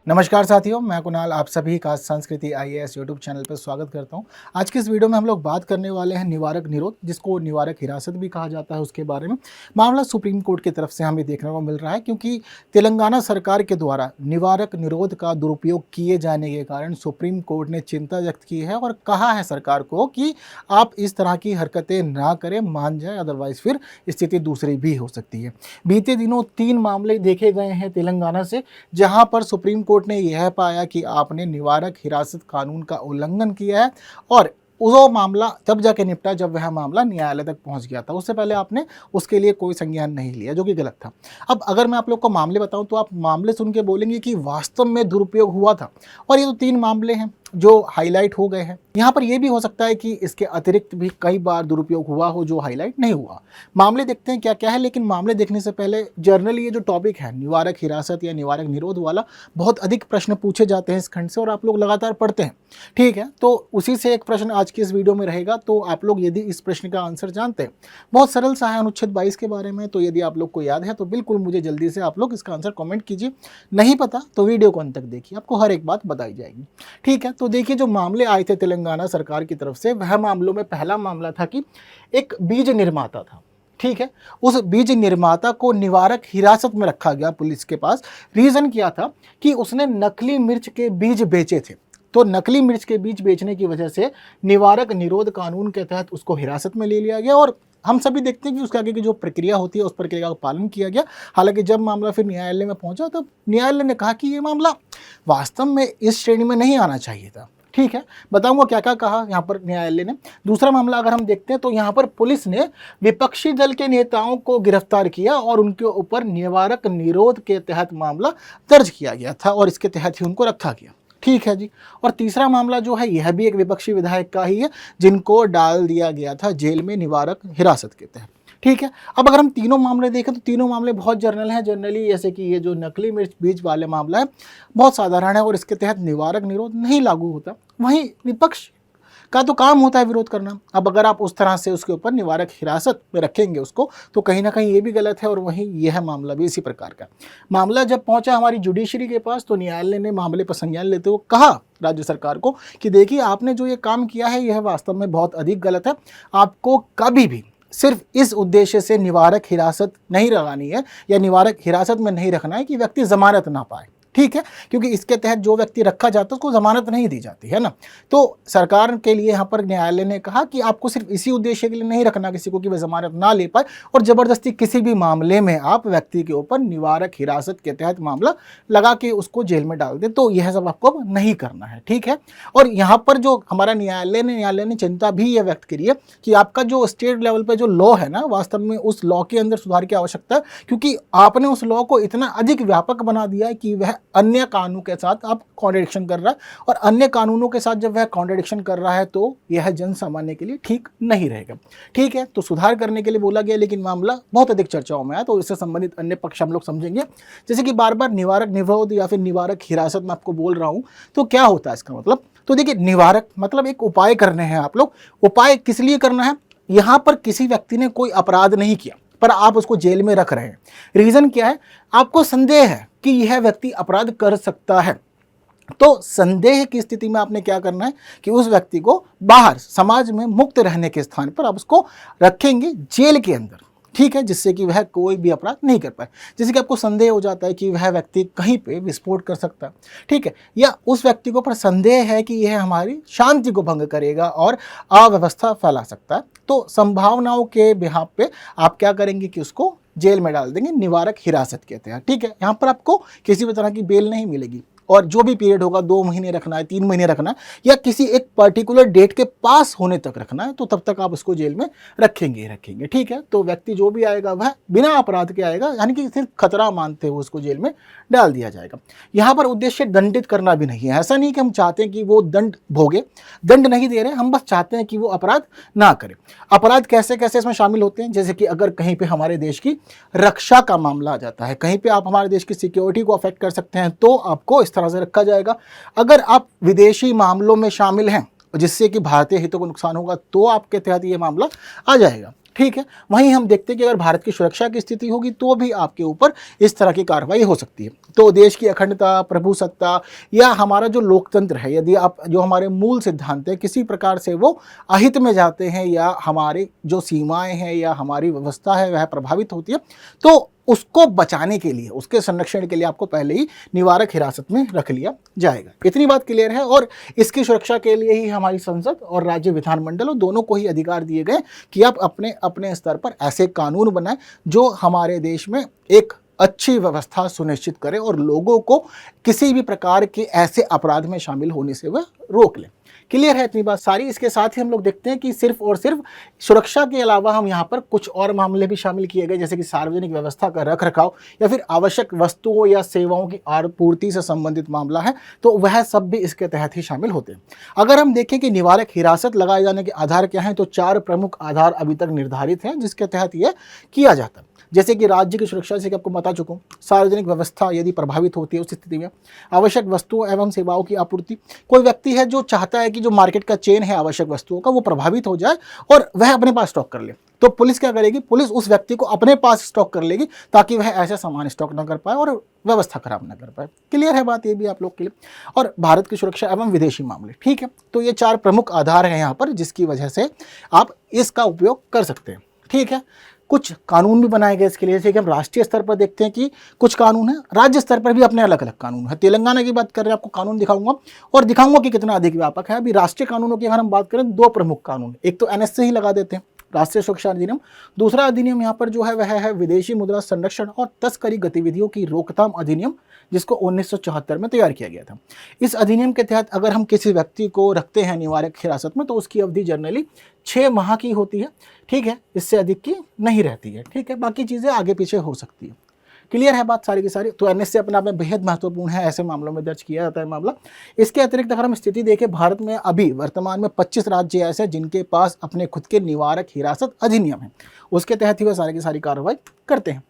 नमस्कार साथियों, मैं कुणाल आप सभी का संस्कृति आईएएस यूट्यूब चैनल पर स्वागत करता हूं। आज की इस वीडियो में हम लोग बात करने वाले हैं निवारक निरोध, जिसको निवारक हिरासत भी कहा जाता है। उसके बारे में मामला सुप्रीम कोर्ट की तरफ से हमें देखने को मिल रहा है, क्योंकि तेलंगाना सरकार के द्वारा निवारक निरोध का दुरुपयोग किए जाने के कारण सुप्रीम कोर्ट ने चिंता व्यक्त की है और कहा है सरकार को कि आप इस तरह की हरकतें ना करें, मान जाए, अदरवाइज फिर स्थिति दूसरी भी हो सकती है। बीते दिनों 3 मामले देखे गए हैं तेलंगाना से, जहां पर सुप्रीम कोर्ट ने यह पाया कि आपने निवारक हिरासत कानून का उल्लंघन किया है और वो मामला तब जाके निपटा जब वह मामला न्यायालय तक पहुंच गया था। उससे पहले आपने उसके लिए कोई संज्ञान नहीं लिया, जो कि गलत था। अब अगर मैं आप लोग को मामले बताऊं तो आप मामले सुन के बोलेंगे कि वास्तव में दुरुपयोग हुआ था, और ये तो 3 मामले हैं जो हाईलाइट हो गए हैं। यहाँ पर यह भी हो सकता है कि इसके अतिरिक्त भी कई बार दुरुपयोग हुआ हो जो हाईलाइट नहीं हुआ। मामले देखते हैं क्या क्या है, लेकिन मामले देखने से पहले जनरली ये जो टॉपिक है निवारक हिरासत या निवारक निरोध वाला, बहुत अधिक प्रश्न पूछे जाते हैं इस खंड से और आप लोग लगातार पढ़ते हैं, ठीक है। तो उसी से एक प्रश्न आज की इस वीडियो में रहेगा। तो आप लोग यदि इस प्रश्न का आंसर जानते हैं, बहुत सरल सा है अनुच्छेद 22 के बारे में, तो यदि आप लोग को याद है तो बिल्कुल मुझे जल्दी से आप लोग इसका आंसर कॉमेंट कीजिए। नहीं पता तो वीडियो को अंत तक देखिए, आपको हर एक बात बताई जाएगी, ठीक है। तो देखिए, जो मामले आए थे तेलंगाना सरकार की तरफ से, वह मामलों में पहला मामला था कि एक बीज निर्माता था, ठीक है। उस बीज निर्माता को निवारक हिरासत में रखा गया पुलिस के पास। रीजन क्या था कि उसने नकली मिर्च के बीज बेचे थे। तो नकली मिर्च के बीज बेचने की वजह से निवारक निरोध कानून के तहत उसको हिरासत में ले लिया गया और हम सभी देखते हैं कि उसके आगे की जो प्रक्रिया होती है उस प्रक्रिया का पालन किया गया। हालांकि जब मामला फिर न्यायालय में पहुंचा तब न्यायालय ने कहा कि ये मामला वास्तव में इस श्रेणी में नहीं आना चाहिए था, ठीक है। बताऊंगा क्या क्या कहा यहाँ पर न्यायालय ने। दूसरा मामला अगर हम देखते हैं तो यहाँ पर पुलिस ने विपक्षी दल के नेताओं को गिरफ्तार किया और उनके ऊपर निवारक निरोध के तहत मामला दर्ज किया गया था और इसके तहत ही उनको रखा गया, ठीक है जी। और तीसरा मामला जो है यह भी एक विपक्षी विधायक का ही है, जिनको डाल दिया गया था जेल में निवारक हिरासत के तहत, ठीक है। अब अगर हम तीनों मामले देखें तो तीनों मामले बहुत जनरल हैं। जनरली जैसे कि ये जो नकली मिर्च बीज वाले मामला है बहुत साधारण है और इसके तहत निवारक निरोध नहीं लागू होता। वहीं विपक्ष का तो काम होता है विरोध करना। अब अगर आप उस तरह से उसके ऊपर निवारक हिरासत में रखेंगे उसको, तो कहीं ना कहीं ये भी गलत है। और वहीं यह मामला भी इसी प्रकार का मामला जब पहुंचा हमारी जुडिशरी के पास, तो न्यायालय ने मामले पर संज्ञान लेते हुए कहा राज्य सरकार को कि देखिए, आपने जो ये काम किया है यह वास्तव में बहुत अधिक गलत है। आपको कभी भी सिर्फ इस उद्देश्य से निवारक हिरासत नहीं लगानी है या निवारक हिरासत में नहीं रखना है कि व्यक्ति जमानत ना पाए, ठीक है। क्योंकि इसके तहत जो व्यक्ति रखा जाता है उसको जमानत नहीं दी जाती है ना। तो सरकार के लिए यहाँ पर न्यायालय ने कहा कि आपको सिर्फ इसी उद्देश्य के लिए नहीं रखना किसी को कि वह जमानत ना ले पाए, और जबरदस्ती किसी भी मामले में आप व्यक्ति के ऊपर निवारक हिरासत के तहत मामला लगा के उसको जेल में डाल दें। तो यह सब आपको नहीं करना है, ठीक है। और यहाँ पर जो हमारा न्यायालय ने चिंता भी यह व्यक्त करी है कि आपका जो स्टेट लेवल पर जो लॉ है ना, वास्तव में उस लॉ के अंदर सुधार की आवश्यकता है, क्योंकि आपने उस लॉ को इतना अधिक व्यापक बना दिया है कि वह अन्य कानून के साथ आप कॉन्ट्रडिक्शन कर रहा है, और अन्य कानूनों के साथ जब वह कॉन्ट्रडिक्शन कर रहा है तो यह जन सामान्य के लिए ठीक नहीं रहेगा, ठीक है। तो सुधार करने के लिए बोला गया, लेकिन मामला बहुत अधिक चर्चाओं में आया। तो इससे संबंधित अन्य पक्ष हम लोग समझेंगे, जैसे कि बार बार निवारक निरोध या फिर निवारक हिरासत में आपको बोल रहा हूं तो क्या होता है इसका मतलब। तो देखिए, निवारक मतलब एक उपाय करने हैं आप लोग। उपाय किस लिए करना है? यहां पर किसी व्यक्ति ने कोई अपराध नहीं किया पर आप उसको जेल में रख रहे हैं। रीजन क्या है? आपको संदेह है कि यह व्यक्ति अपराध कर सकता है। तो संदेह की स्थिति में आपने क्या करना है कि उस व्यक्ति को बाहर समाज में मुक्त रहने के स्थान पर आप उसको रखेंगे जेल के अंदर, ठीक है, जिससे कि वह कोई भी अपराध नहीं कर पाए। जैसे कि आपको संदेह हो जाता है कि वह व्यक्ति कहीं पे विस्फोट कर सकता है, ठीक है, या उस व्यक्ति को पर संदेह है कि यह हमारी शांति को भंग करेगा और अव्यवस्था फैला सकता है। तो संभावनाओं के बिहाफ पे आप क्या करेंगे कि उसको जेल में डाल देंगे, निवारक हिरासत कहते हैं, ठीक है। यहाँ पर आपको किसी भी तरह की बेल नहीं मिलेगी, और जो भी पीरियड होगा 2 महीने रखना है, 3 महीने रखना है, या किसी एक पर्टिकुलर डेट के पास होने तक रखना है, तो तब तक आप उसको जेल में रखेंगे, ठीक है। तो व्यक्ति जो भी आएगा वह बिना अपराध के आएगा, यानी कि सिर्फ खतरा मानते हुए उसको जेल में डाल दिया जाएगा। यहाँ पर उद्देश्य दंडित करना भी नहीं है। ऐसा नहीं कि हम चाहते हैं कि वो दंड भोगे, दंड नहीं दे रहे, हम बस चाहते हैं कि वो अपराध ना करे। अपराध कैसे कैसे इसमें शामिल होते हैं? जैसे कि अगर कहीं पे हमारे देश की रक्षा का मामला आ जाता है, कहीं पे आप हमारे देश की सिक्योरिटी को अफेक्ट कर सकते हैं, तो आपको इस तरह से रखा जाएगा। अगर आप विदेशी मामलों में शामिल हैं जिससे कि भारतीय हितों को नुकसान होगा, तो आपके तहत ये मामला आ जाएगा। ठीक है। वहीं हम देखते हैं कि अगर भारत की सुरक्षा की स्थिति होगी तो भी आपके ऊपर इस तरह की कार्रवाई हो सकती है। तो देश की अखंडता, प्रभुसत्ता या हमारा जो लोकतंत्र है, यदि आप जो हमारे मूल सिद्धांत हैं किसी प्रकार से वो अहित में जाते हैं या हमारी जो सीमाएं हैं या हमारी व्यवस्था है वह प्रभावित होती है, तो उसको बचाने के लिए, उसके संरक्षण के लिए आपको पहले ही निवारक हिरासत में रख लिया जाएगा। इतनी बात क्लियर है। और इसकी सुरक्षा के लिए ही हमारी संसद और राज्य विधानमंडल दोनों को ही अधिकार दिए गए कि आप अपने अपने स्तर पर ऐसे कानून बनाएं जो हमारे देश में एक अच्छी व्यवस्था सुनिश्चित करें और लोगों को किसी भी प्रकार के ऐसे अपराध में शामिल होने से वह रोक लें। क्लियर है इतनी बात सारी। इसके साथ ही हम लोग देखते हैं कि सिर्फ और सिर्फ सुरक्षा के अलावा हम यहाँ पर कुछ और मामले भी शामिल किए गए, जैसे कि सार्वजनिक व्यवस्था का रख रखाव या फिर आवश्यक वस्तुओं या सेवाओं की आपूर्ति से संबंधित मामला है, तो वह सब भी इसके तहत ही शामिल होते हैं। अगर हम देखें कि निवारक हिरासत लगाए जाने के आधार क्या हैं, तो 4 प्रमुख आधार अभी तक निर्धारित हैं जिसके तहत यह किया जाता है। जैसे कि राज्य की सुरक्षा, जैसे कि आपको बता चुका हूँ, सार्वजनिक व्यवस्था यदि प्रभावित होती है उस स्थिति में, आवश्यक वस्तुओं एवं सेवाओं की आपूर्ति, कोई व्यक्ति है जो चाहता है कि जो मार्केट का चेन है आवश्यक वस्तुओं का वो प्रभावित हो जाए और वह अपने पास स्टॉक कर ले, तो पुलिस क्या करेगी, पुलिस उस व्यक्ति को अपने पास स्टॉक कर लेगी ताकि वह ऐसा सामान स्टॉक ना कर पाए और व्यवस्था खराब ना कर पाए। क्लियर है बात, ये भी आप लोग के लिए। और भारत की सुरक्षा एवं विदेशी मामले, ठीक है। तो ये 4 प्रमुख आधार हैं यहाँ पर जिसकी वजह से आप इसका उपयोग कर सकते हैं, ठीक है। कुछ कानून भी बनाए गए इसके लिए, जैसे कि हम राष्ट्रीय स्तर पर देखते हैं कि कुछ कानून है, राज्य स्तर पर भी अपने अलग अलग कानून है। तेलंगाना की बात कर रहे हैं, आपको कानून दिखाऊंगा और दिखाऊंगा कि कितना अधिक व्यापक है। अभी राष्ट्रीय कानूनों की अगर हम बात करें, 2 प्रमुख कानून, एक तो एनएसए ही लगा देते हैं, राष्ट्रीय सुरक्षा अधिनियम। दूसरा अधिनियम यहाँ पर जो है वह है विदेशी मुद्रा संरक्षण और तस्करी गतिविधियों की रोकथाम अधिनियम, जिसको 1974 में तैयार किया गया था। इस अधिनियम के तहत अगर हम किसी व्यक्ति को रखते हैं निवारक हिरासत में तो उसकी अवधि जनरली 6 माह की होती है, ठीक है, इससे अधिक की नहीं रहती है, ठीक है। बाकी चीज़ें आगे पीछे हो सकती है। क्लियर है बात सारी की सारी। तो एनएसए अपने आप में बेहद महत्वपूर्ण है, ऐसे मामलों में दर्ज किया जाता है मामला। इसके अतिरिक्त अगर हम स्थिति देखें, भारत में अभी वर्तमान में 25 राज्य ऐसे हैं जिनके पास अपने खुद के निवारक हिरासत अधिनियम है, उसके तहत ही वह सारी की सारी कार्रवाई करते हैं।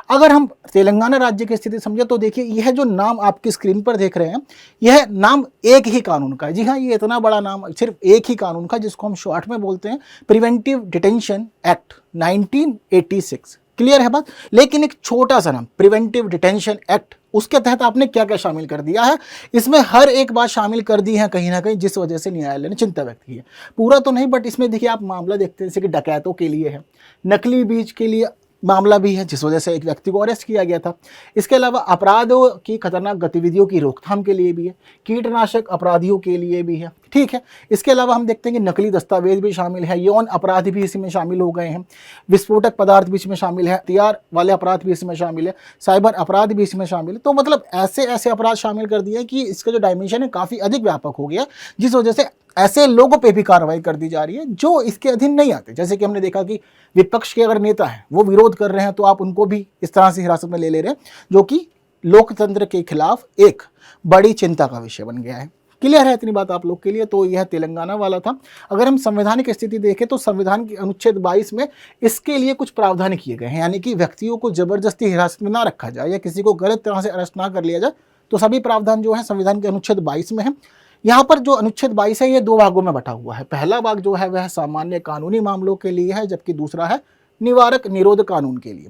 अगर हम तेलंगाना राज्य की स्थिति समझे तो देखिए, यह जो नाम आपकी स्क्रीन पर देख रहे हैं, यह नाम एक ही कानून का है। जी हाँ, ये इतना बड़ा नाम सिर्फ एक ही कानून का, जिसको हम शॉर्ट में बोलते हैं प्रिवेंटिव डिटेंशन एक्ट 1986। क्लियर है बात। लेकिन एक छोटा सा नाम प्रिवेंटिव डिटेंशन एक्ट, उसके तहत आपने क्या क्या शामिल कर दिया है, इसमें हर एक बात शामिल कर दी है कहीं ना कहीं, जिस वजह से न्यायालय ने चिंता व्यक्त की है। पूरा तो नहीं, बट इसमें देखिए आप मामला देखते हैं, जैसे कि डकैतों के लिए है, नकली बीज के लिए मामला भी है जिस वजह से एक व्यक्ति को अरेस्ट किया गया था। इसके अलावा अपराधों की खतरनाक गतिविधियों की रोकथाम के लिए भी है, कीटनाशक अपराधियों के लिए भी है, ठीक है। इसके अलावा हम देखते हैं कि नकली दस्तावेज भी शामिल है, यौन अपराध भी इसमें शामिल हो गए हैं, विस्फोटक पदार्थ भी इसमें शामिल है, हथियार वाले अपराध भी इसमें शामिल है, साइबर अपराध भी इसमें शामिल है। तो मतलब ऐसे ऐसे अपराध शामिल कर दिए कि इसका जो डायमेंशन है काफ़ी अधिक व्यापक हो गया, जिस वजह से ऐसे लोगों पे भी कार्रवाई कर दी जा रही है जो इसके अधीन नहीं आते। जैसे कि हमने देखा कि विपक्ष के अगर नेता हैं वो विरोध कर रहे हैं तो आप उनको भी इस तरह से हिरासत में ले रहे हैं, जो कि लोकतंत्र के खिलाफ एक बड़ी चिंता का विषय बन गया है। क्लियर है इतनी बात आप लोग के लिए। तो यह तेलंगाना वाला था। अगर हम संवैधानिक स्थिति देखें तो संविधान के अनुच्छेद 22 में इसके लिए कुछ प्रावधान किए गए हैं, यानी कि व्यक्तियों को जबरदस्ती हिरासत में ना रखा जाए या किसी को गलत तरह से अरेस्ट ना कर लिया जाए। तो सभी प्रावधान जो है संविधान के अनुच्छेद 22 में है। यहाँ पर जो अनुच्छेद 22 है ये 2 भागों में बटा हुआ है। पहला भाग जो है वह सामान्य कानूनी मामलों के लिए है, जबकि दूसरा है निवारक निरोध कानून के लिए।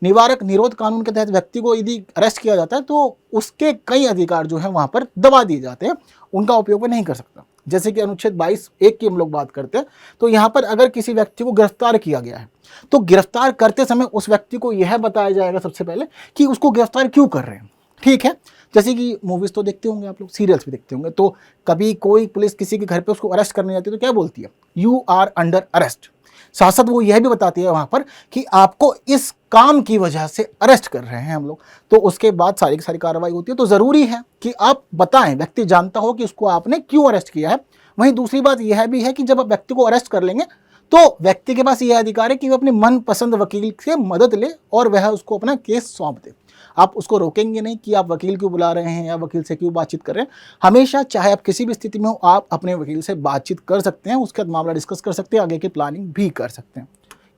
निवारक निरोध कानून के तहत व्यक्ति को यदि अरेस्ट किया जाता है तो उसके कई अधिकार जो है वहाँ पर दबा दिए जाते हैं, उनका उपयोग वह नहीं कर सकता। जैसे कि अनुच्छेद 22(1) की हम लोग बात करते हैं तो यहाँ पर अगर किसी व्यक्ति को गिरफ्तार किया गया है तो गिरफ्तार करते समय उस व्यक्ति को यह बताया जाएगा सबसे पहले कि उसको गिरफ्तार क्यों कर रहे हैं, ठीक है। जैसे कि मूवीज़ तो देखते होंगे आप लोग, सीरियल्स भी देखते होंगे, तो कभी कोई पुलिस किसी के घर पे उसको अरेस्ट करने जाती है तो क्या बोलती है, यू आर अंडर अरेस्ट। साथ साथ वो यह भी बताती है वहाँ पर कि आपको इस काम की वजह से अरेस्ट कर रहे हैं हम लोग। तो उसके बाद सारी की सारी कार्रवाई होती है। तो ज़रूरी है कि आप बताएं, व्यक्ति जानता हो कि उसको आपने क्यों अरेस्ट किया है। वहीं दूसरी बात यह भी है कि जब आप व्यक्ति को अरेस्ट कर लेंगे तो व्यक्ति के पास यह अधिकार है कि वह अपने मनपसंद वकील से मदद ले और वह उसको अपना केस सौंप दे। आप उसको रोकेंगे नहीं कि आप वकील क्यों बुला रहे हैं या वकील से क्यों बातचीत कर रहे हैं। हमेशा चाहे आप किसी भी स्थिति में हो, आप अपने वकील से बातचीत कर सकते हैं, उसके बाद मामला डिस्कस कर सकते हैं, आगे की प्लानिंग भी कर सकते हैं।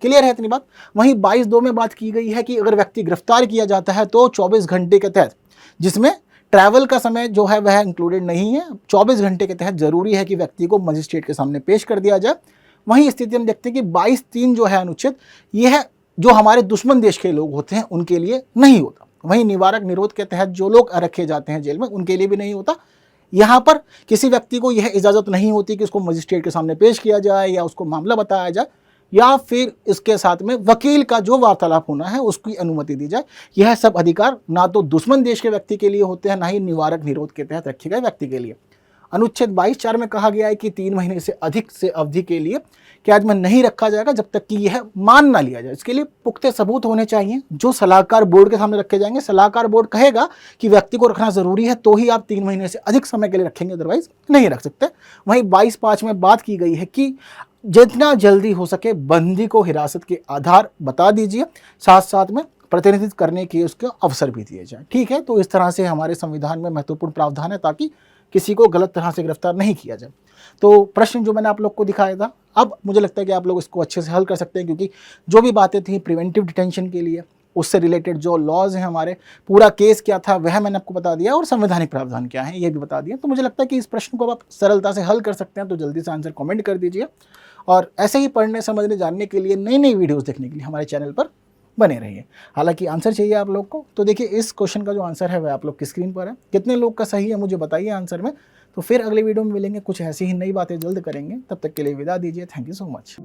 क्लियर है इतनी बात। वहीं 22(2) में बात की गई है कि अगर व्यक्ति गिरफ्तार किया जाता है तो 24 घंटे के तहत, जिसमें ट्रैवल का समय जो है वह इंक्लूडेड नहीं है, 24 घंटे के तहत जरूरी है कि व्यक्ति को मजिस्ट्रेट के सामने पेश कर दिया जाए। वहीं स्थिति हम देखते हैं कि 22(3) जो है अनुच्छेद, यह जो हमारे दुश्मन देश के लोग होते हैं उनके लिए नहीं होता। वहीं निवारक निरोध के तहत जो लोग रखे जाते हैं जेल में उनके लिए भी नहीं होता। यहाँ पर किसी व्यक्ति को यह इजाज़त नहीं होती कि उसको मजिस्ट्रेट के सामने पेश किया जाए या उसको मामला बताया जाए या फिर इसके साथ में वकील का जो वार्तालाप होना है उसकी अनुमति दी जाए। यह सब अधिकार ना तो दुश्मन देश के व्यक्ति के लिए होते हैं, ना ही निवारक निरोध के तहत रखे गए व्यक्ति के लिए। अनुच्छेद 22(4) में कहा गया है कि 3 महीने से अधिक से अवधि के लिए कैद में नहीं रखा जाएगा जब तक कि यह मान ना लिया जाए। इसके लिए पुख्ते सबूत होने चाहिए जो सलाहकार बोर्ड के सामने रखे जाएंगे। सलाहकार बोर्ड कहेगा कि व्यक्ति को रखना जरूरी है तो ही आप 3 महीने से अधिक समय के लिए रखेंगे, अदरवाइज नहीं रख सकते। वहीं 22(5) में बात की गई है कि जितना जल्दी हो सके बंदी को हिरासत के आधार बता दीजिए, साथ साथ में प्रतिनिधित्व करने के उसके अवसर भी दिए जाए। ठीक है, तो इस तरह से हमारे संविधान में महत्वपूर्ण प्रावधान है ताकि किसी को गलत तरह से गिरफ्तार नहीं किया जाए। तो प्रश्न जो मैंने आप लोग को दिखाया था, अब मुझे लगता है कि आप लोग इसको अच्छे से हल कर सकते हैं, क्योंकि जो भी बातें थी प्रिवेंटिव डिटेंशन के लिए, उससे रिलेटेड जो लॉज हैं हमारे, पूरा केस क्या था वह मैंने आपको बता दिया और संवैधानिक प्रावधान क्या है ये भी बता दिया। तो मुझे लगता है कि इस प्रश्न को आप सरलता से हल कर सकते हैं। तो जल्दी से आंसर कमेंट कर दीजिए और ऐसे ही पढ़ने, समझने, जानने के लिए, नई नई वीडियोस देखने के लिए हमारे चैनल पर बने रहिए। हालांकि आंसर चाहिए आप लोग को, तो देखिए इस क्वेश्चन का जो आंसर है वह आप लोग की स्क्रीन पर है। कितने लोग का सही है मुझे बताइए आंसर में। तो फिर अगले वीडियो में मिलेंगे, कुछ ऐसी ही नई बातें जल्द करेंगे। तब तक के लिए विदा दीजिए। Thank you so much.